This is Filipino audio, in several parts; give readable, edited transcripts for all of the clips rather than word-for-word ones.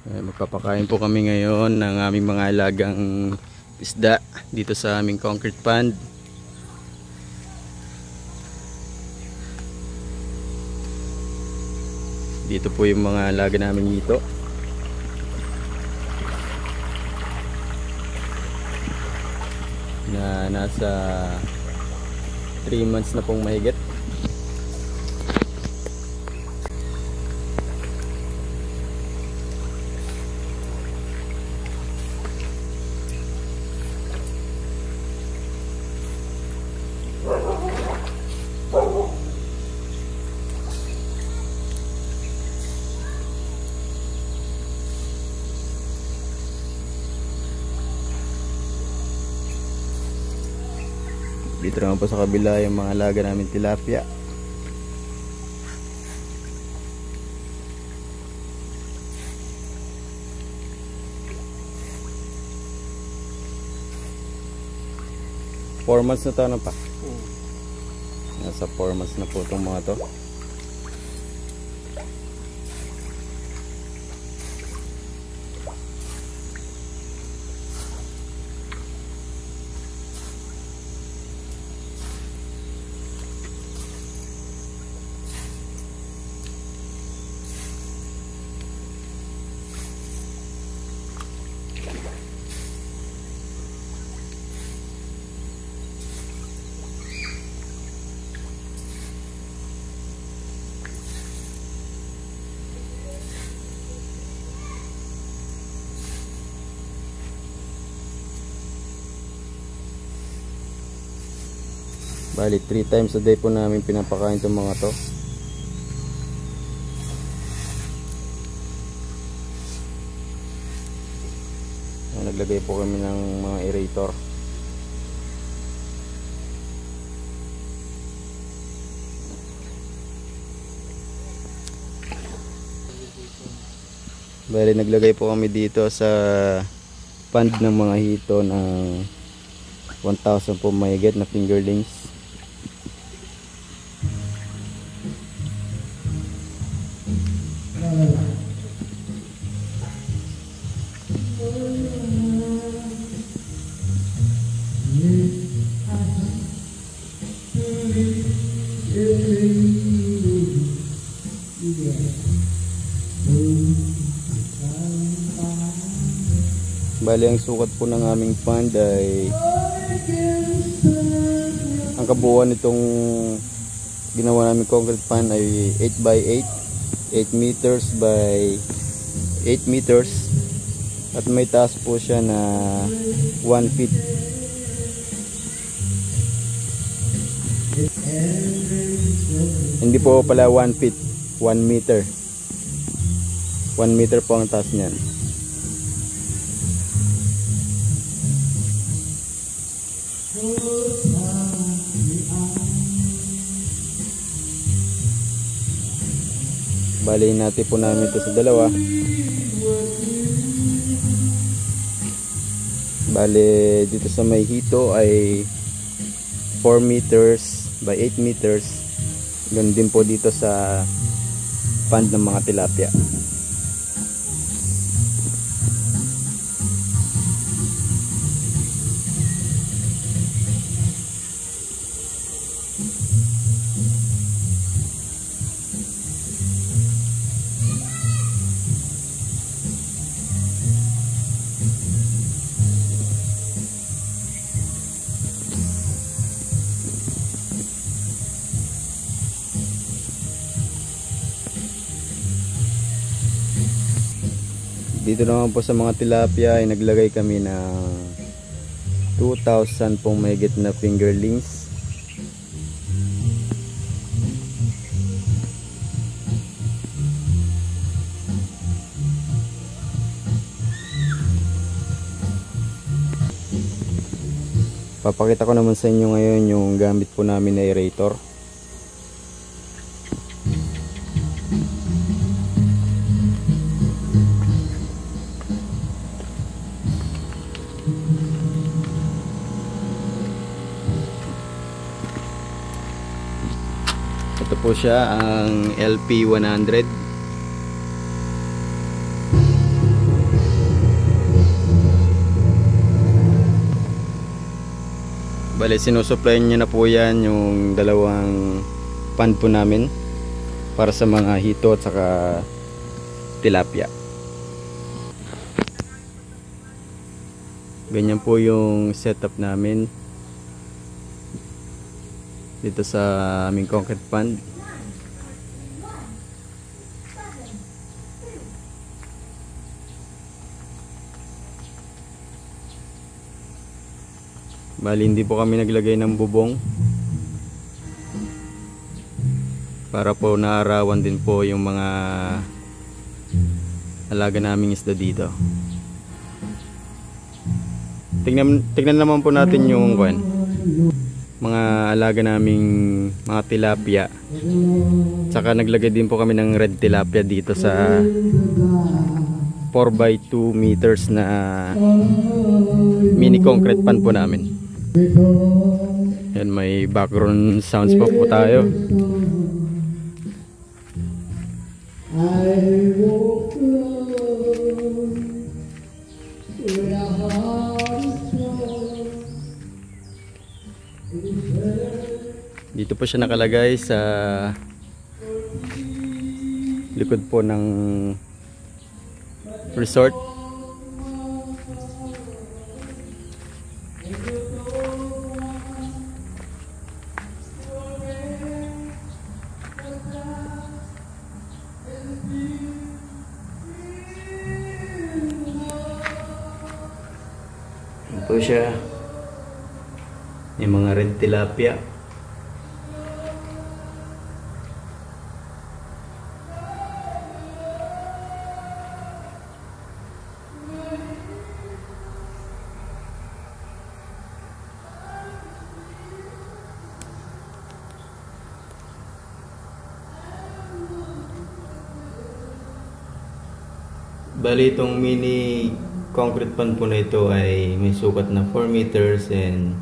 Magpapakain po kami ngayon ng aming mga alagang isda dito sa aming concrete pond. Dito po yung mga alaga namin dito. Na nasa 3 months na pong mahigit. Dito naman po sa kabila yung mga alaga namin tilapia. Four months na to, ano pa? Nasa 4 months na po itong mga to. Bali 3 times a day po namin pinapakain itong mga to. Naglagay po kami ng mga aerator. Bali naglagay po kami dito sa pond ng mga hito ng 1,000 po mahigit na fingerlings. Bali ang sukat po ng aming pond ay ang kabuuan nitong ginawa namin concrete pond ay 8 by 8 meters by 8 meters at may taas po siya na 1 feet. Hindi po pala 1 feet, 1 meter. 1 meter po ang taas niyan. Bali natin po namin ito sa dalawa. Bali dito sa may hito ay 4 meters by 8 meters. Ganun din po dito sa pond ng mga tilapia. Dito naman po sa mga tilapia ay naglagay kami ng 2,000 pong mahigit na fingerlings. Papakita ko naman sa inyo ngayon yung gamit po namin na aerator. Ito po siya, ang LP100. Bale, sinusupply niya na po yan yung dalawang pan po namin para sa mga hito at saka tilapia. Ganyan po yung setup namin dito sa aming concrete pond. Bali, hindi po kami naglagay ng bubong para po naarawan din po yung mga alaga naming isda dito. Tignan naman po natin yung mga alaga naming mga tilapia. Tsaka naglagay din po kami ng red tilapia dito sa 4x2 meters na mini concrete pan po namin. Yan, may background sounds pa po tayo. Dito po siya nakalagay sa likod po ng resort. Ito siya, yung mga red tilapia. Bali, itong mini concrete pan po na ito ay may sukat na 4 meters and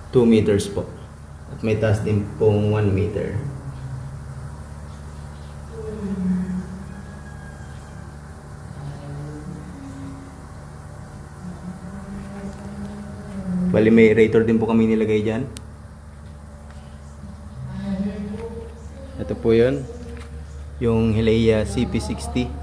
2 meters po. At may taas din pong 1 meter. Bali, may aerator din po kami nilagay dyan. Ito po yun, yung Hileia CP60.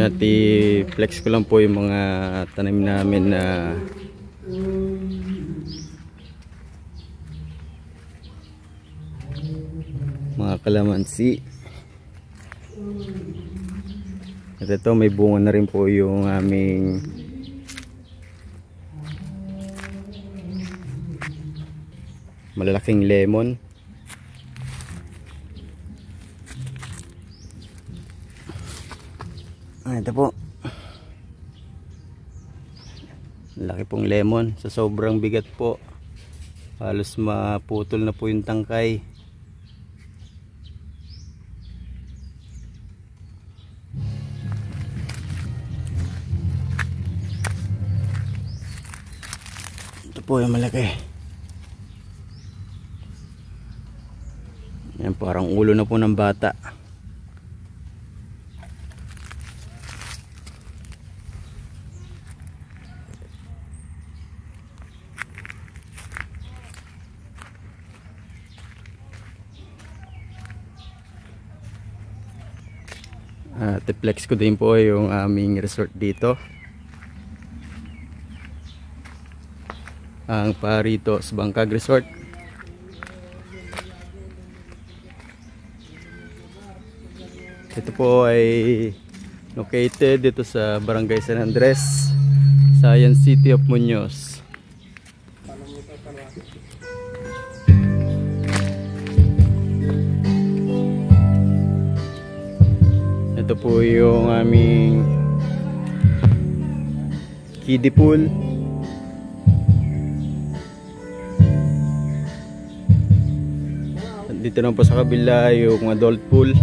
At i-flex ko lang po yung mga tanim namin na mga kalamansi. At ito, may bunga na rin po yung aming malalaking lemon. Ito po, laki pong lemon. Sa sobrang bigat po, halos maputol na po yung tangkay. Ito po yung malaki. Yan, parang ulo na po ng bata. Tiplex ko din po yung aming resort dito, ang Paritos Bangkag Resort. Ito po ay located dito sa Barangay San Andres, Science City of Muñoz. Ito po yung aming kiddie pool. Dito naman po sa kabila yung adult pool.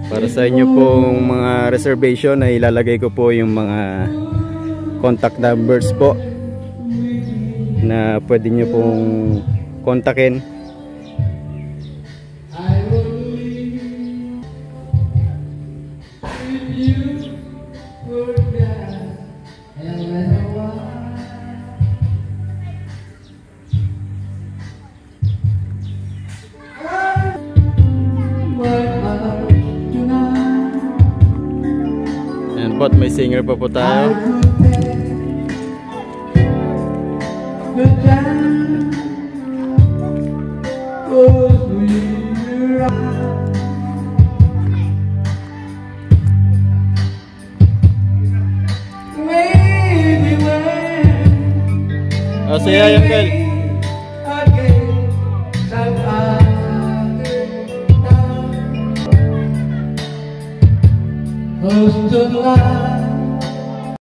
Para sa inyo pong mga reservation ay ilalagay ko po yung mga contact numbers po na pwede nyo pong kontakin. Ayan po, at may singer pa po tayo. Oh, saya yung girl. Close to the light.